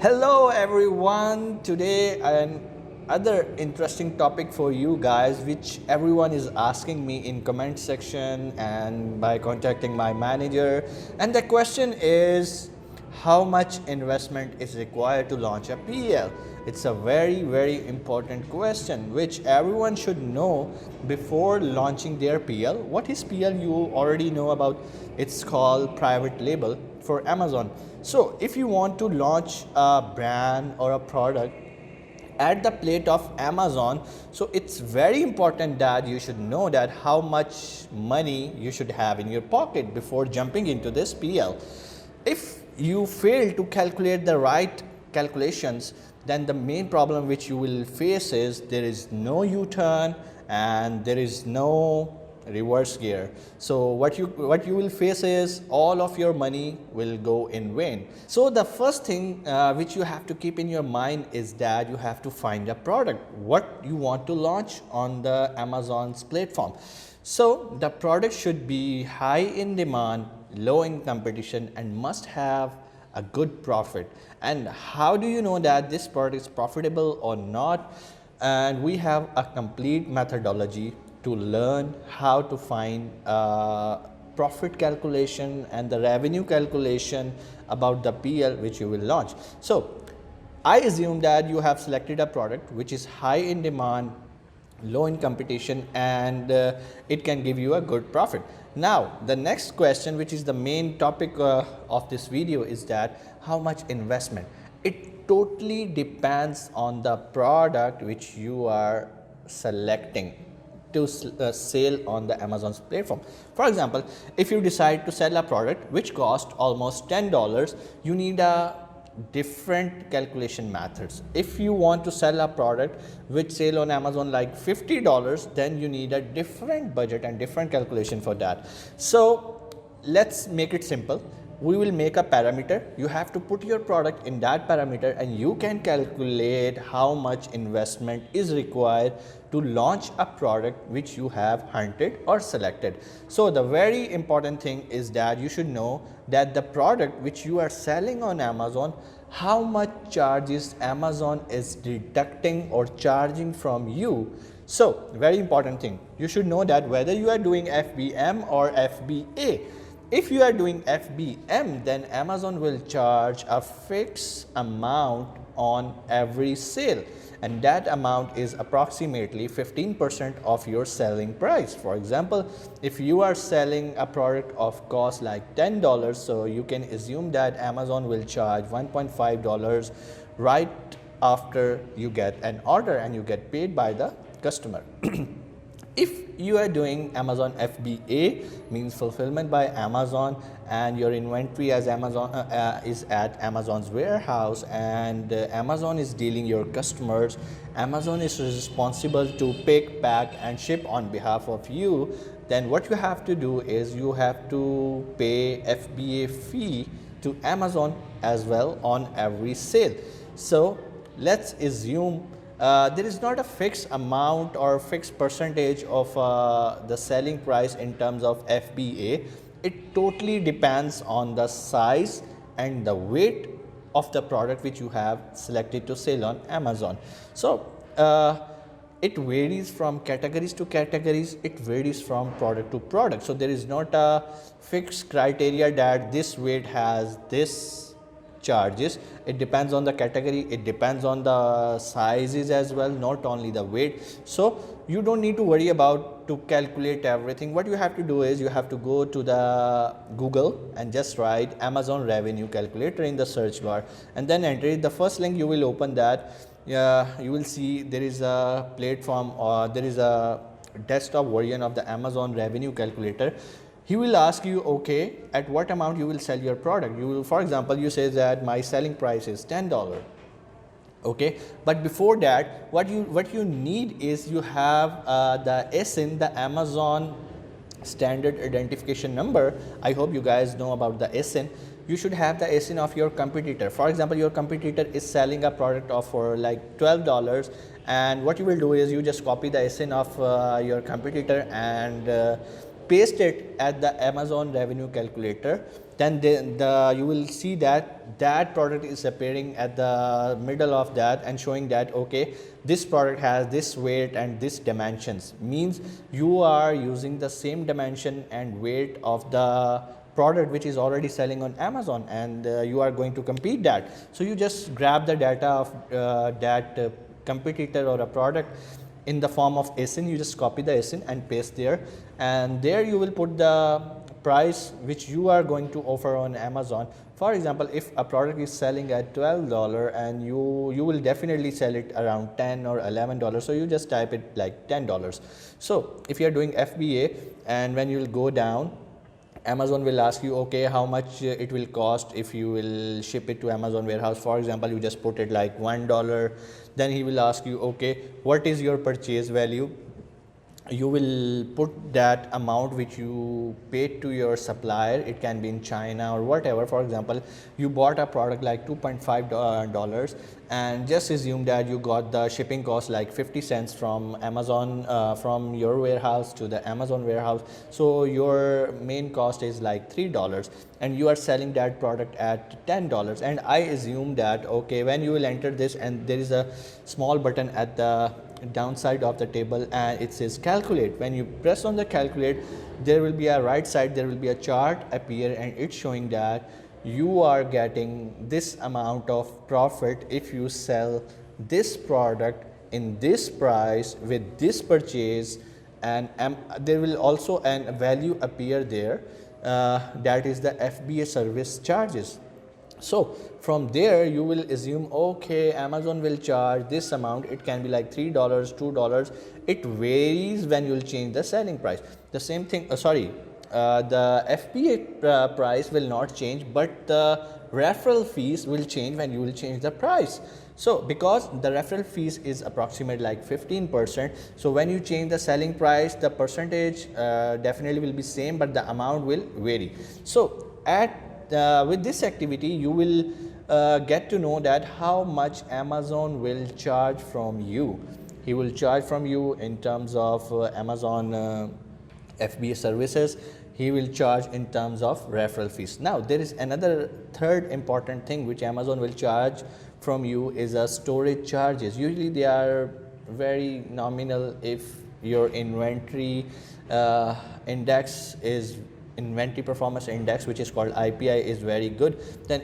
Hello everyone. Today another interesting topic for you guys, which everyone is asking me in comment section and by contacting my manager. And the question is, how much investment is required to launch a PL? It's a very important question which everyone should know before launching their PL. What is PL? You already know about. It's called private label for Amazon. So if you want to launch a brand or a product at the plate of Amazon, so it's very important that you should know that how much money you should have in your pocket before jumping into this PL. If you fail to calculate the right calculations, then the main problem which you will face is there is no U-turn and there is no reverse gear. So what you will face is all of your money will go in vain. So the first thing which you have to keep in your mind is that you have to find a product what you want to launch on the Amazon's platform. So the product should be high in demand, low in competition, and must have a good profit. And how do you know that this product is profitable or not? And we have a complete methodology to learn how to find profit calculation and the revenue calculation about the PL which you will launch. So I assume that you have selected a product which is high in demand, low in competition, and it can give you a good profit. Now the next question, which is the main topic of this video, is that how much investment? It totally depends on the product which you are selecting to sell on the Amazon's platform. For example, if you decide to sell a product which costs almost $10, you need a different calculation methods. If you want to sell a product which sell on Amazon like $50, then you need a different budget and different calculation for that. So let's make it simple. We will make a parameter. You have to put your product in that parameter and you can calculate how much investment is required to launch a product which you have hunted or selected. So the very important thing is that you should know that the product which you are selling on Amazon, how much charges Amazon is deducting or charging from you. So very important thing, you should know that whether you are doing FBM or FBA. If you are doing FBM, then Amazon will charge a fixed amount on every sale, and that amount is approximately 15% of your selling price. For example, if you are selling a product of cost like $10, so you can assume that Amazon will charge $1.5 right after you get an order and you get paid by the customer. If you are doing Amazon FBA, means fulfillment by Amazon, and your inventory as Amazon is at Amazon's warehouse, and Amazon is dealing your customers, Amazon is responsible to pick, pack and ship on behalf of you, then what you have to do is you have to pay FBA fee to Amazon as well on every sale. So let's assume there is not a fixed amount or fixed percentage of the selling price in terms of FBA. It totally depends on the size and the weight of the product which you have selected to sell on Amazon. So it varies from categories to categories, it varies from product to product. So there is not a fixed criteria that this weight has this charges. It depends on the category, it depends on the sizes as well, not only the weight. So you don't need to worry about to calculate everything. What you have to do is you have to go to the Google and just write Amazon revenue calculator in the search bar and then enter it. The first link you will open that, you will see there is a platform or there is a desktop version of the Amazon revenue calculator. He will ask you, okay, at what amount you will sell your product. You will, for example, you say that my selling price is $10. Okay, but before that, what you need is you have the SIN, the Amazon standard identification number. I hope you guys know about the SIN. You should have the SIN of your competitor. For example, your competitor is selling a product of for like $12, and what you will do is you just copy the SIN of your competitor and paste it at the Amazon revenue calculator then you will see that that product is appearing at the middle of that and showing that okay, this product has this weight and this dimensions, means you are using the same dimension and weight of the product which is already selling on Amazon, and you are going to compete that. So you just grab the data of that competitor or a product in the form of ASIN. You just copy the ASIN and paste there, and there you will put the price which you are going to offer on Amazon. For example, if a product is selling at $12 and you will definitely sell it around $10 or $11, so you just type it like $10. So if you are doing FBA, and when you will go down, Amazon will ask you, okay, how much it will cost if you will ship it to Amazon warehouse. For example, you just put it like $1. Then he will ask you, okay, what is your purchase value? You will put that amount which you paid to your supplier. It can be in China or whatever. For example, you bought a product like $2.5 and just assume that you got the shipping cost like 50 cents from Amazon, from your warehouse to the Amazon warehouse. So your main cost is like $3 and you are selling that product at $10. And I assume that okay, when you will enter this, and there is a small button at the downside of the table and it says calculate. When you press on the calculate, there will be a right side, there will be a chart appear, and it's showing that you are getting this amount of profit if you sell this product in this price with this purchase. And there will also a value appear there, that is the FBA service charges. So from there you will assume okay, Amazon will charge this amount. It can be like $3, $2. It varies when you will change the selling price. The same thing, the FBA price will not change, but the referral fees will change when you will change the price. So because the referral fees is approximate like 15%, so when you change the selling price, the percentage definitely will be same, but the amount will vary. So with this activity, you will get to know that how much Amazon will charge from you. He will charge from you in terms of Amazon FBA services. He will charge in terms of referral fees. Now there is another third important thing which Amazon will charge from you is storage charges. Usually they are very nominal. If your inventory index is inventory performance index, which is called IPI, is very good, then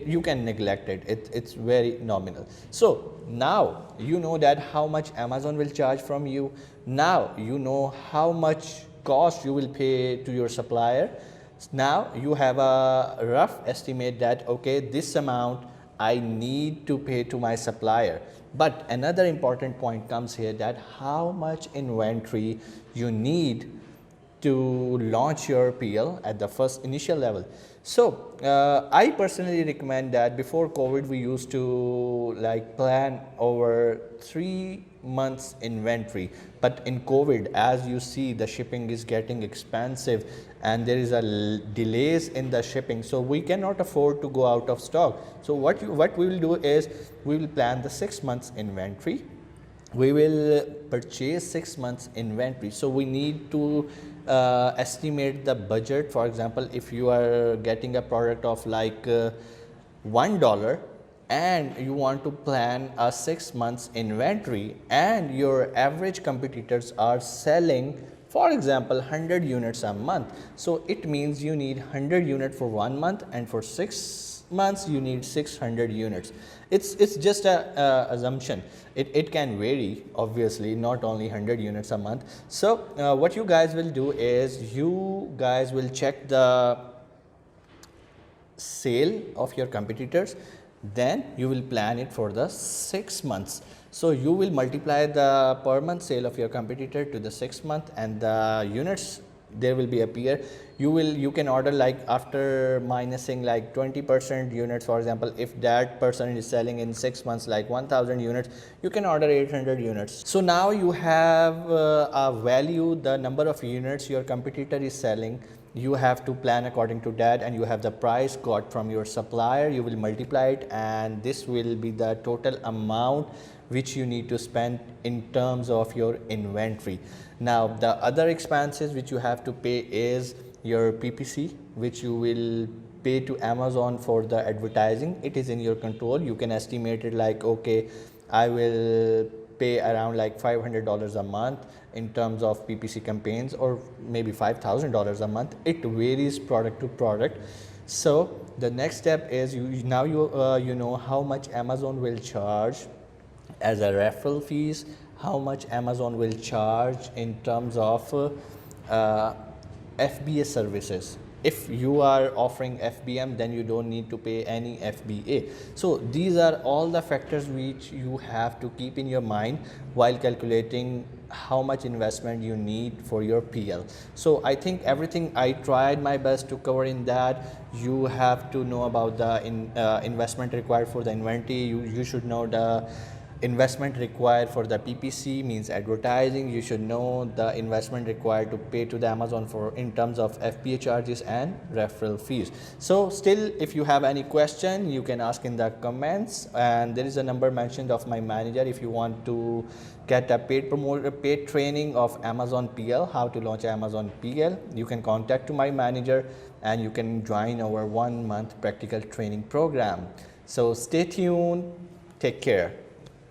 you can neglect it. It's very nominal. So now you know that how much Amazon will charge from you. Now you know how much cost you will pay to your supplier. Now you have a rough estimate that okay, this amount I need to pay to my supplier. But another important point comes here, that how much inventory you need to launch your PL at the first initial level. So I personally recommend that before COVID we used to like plan over 3 months inventory, but in COVID, as you see, the shipping is getting expensive and there is a delays in the shipping, so we cannot afford to go out of stock. So what we will do is we will plan the 6 months inventory. We will purchase 6 months inventory. So we need to estimate the budget. For example, if you are getting a product of like $1 and you want to plan a 6 months inventory, and your average competitors are selling, for example, 100 units a month, so it means you need 100 units for 1 month, and for 6 months you need 600 units. It's just a assumption. It can vary, obviously, not only 100 units a month. So what you guys will do is you guys will check the sale of your competitors, then you will plan it for the 6 months. So you will multiply the per month sale of your competitor to the 6 month, and the units there will be appear. You can order like after minusing like 20% units. For example, if that person is selling in 6 months like 1000 units, you can order 800 units. So now you have a value, the number of units your competitor is selling. You have to plan according to that, and you have the price got from your supplier. You will multiply it, and this will be the total amount which you need to spend in terms of your inventory. Now the other expenses which you have to pay is your PPC, which you will pay to Amazon for the advertising, it is in your control. You can estimate it like, okay, I will pay around like $500 a month in terms of PPC campaigns, or maybe $5,000 a month. It varies product to product. So the next step is now you know how much Amazon will charge as a referral fees, how much Amazon will charge in terms of FBA services. If you are offering FBM, then you don't need to pay any FBA. So these are all the factors which you have to keep in your mind while calculating how much investment you need for your PL. So I think everything I tried my best to cover in that. You have to know about the investment required for the inventory. You should know the investment required for the PPC, means advertising. You should know the investment required to pay to the Amazon for in terms of FBA charges and referral fees. So still, if you have any question, you can ask in the comments, and there is a number mentioned of my manager if you want to get a paid training of Amazon PL, how to launch Amazon PL. You can contact to my manager and you can join our 1 month practical training program. So stay tuned, take care.